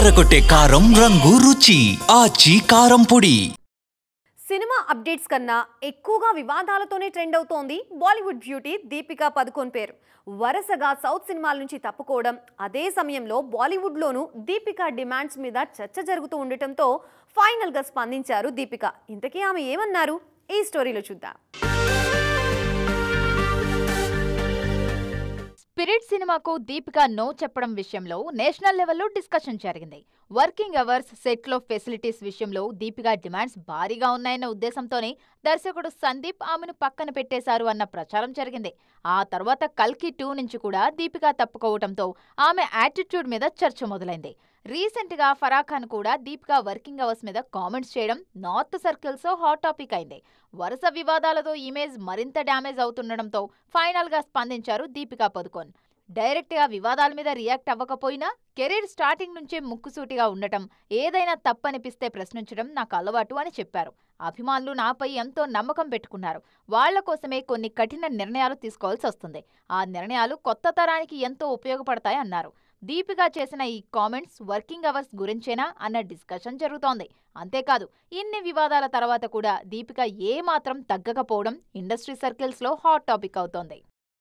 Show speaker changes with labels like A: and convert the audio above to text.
A: అదరగొట్టే కారం రంగు రుచి ఆచి కారం పొడి.
B: సినిమా అప్డేట్స్ కన్నా ఎక్కువగా వివాదాలతోనే ట్రెండ్ అవుతోంది బాలీవుడ్ బ్యూటీ దీపికా పదుకొన్ పేరు. వరుసగా సౌత్ సినిమాల నుంచి తప్పుకోవడం, అదే సమయంలో బాలీవుడ్లోనూ దీపికా డిమాండ్స్ మీద చర్చ జరుగుతూ ఉండటంతో ఫైనల్గా స్పందించారు దీపిక. ఇంతకీ ఆమె ఏమన్నారు ఈ స్టోరీలో చూద్దాం.
C: స్పిరిట్ సినిమాకు దీపిక నో చెప్పడం విషయంలో నేషనల్ లెవెల్లో డిస్కషన్ జరిగింది. వర్కింగ్ అవర్స్, సెట్లో ఫెసిలిటీస్ విషయంలో దీపిక డిమాండ్స్ భారీగా ఉన్నాయన్న ఉద్దేశంతోనే దర్శకుడు సందీప్ ఆమెను పక్కన పెట్టేశారు అన్న ప్రచారం జరిగింది. ఆ తర్వాత కల్కి 2 నుంచి కూడా దీపిక తప్పుకోవడంతో ఆమె యాటిట్యూడ్ మీద చర్చ మొదలైంది. రీసెంట్ గా ఫరాఖాన్ కూడా దీపిక వర్కింగ్ అవర్స్ మీద కామెంట్స్ చేయడం నార్త్ సర్కిల్స్ హాట్ టాపిక్ అయింది. వరుస వివాదాలతో ఇమేజ్ మరింత డ్యామేజ్ అవుతుండటంతో ఫైనల్ గా స్పందించారు దీపికా పదుకొన్. డైరెక్ట్ గా వివాదాల మీద రియాక్ట్ అవ్వకపోయినా కెరీర్ స్టార్టింగ్ నుంచే ముక్కుసూటిగా ఉండటం, ఏదైనా తప్పనిపిస్తే ప్రశ్నించడం నాకు అలవాటు అని చెప్పారు. అభిమానులు నాపై ఎంతో నమ్మకం పెట్టుకున్నారు. వాళ్ల కోసమే కొన్ని కఠిన నిర్ణయాలు తీసుకోవాల్సి వస్తుంది. ఆ నిర్ణయాలు కొత్త తరానికి ఎంతో ఉపయోగపడతాయన్నారు. దీపిక చేసిన ఈ కామెంట్స్ వర్కింగ్ అవర్స్ గురించేనా అన్న డిస్కషన్ జరుగుతోంది. అంతేకాదు, ఇన్ని వివాదాల తర్వాత కూడా దీపిక ఏమాత్రం తగ్గకపోవడం ఇండస్ట్రీ సర్కిల్స్ లో హాట్ టాపిక్ అవుతోంది.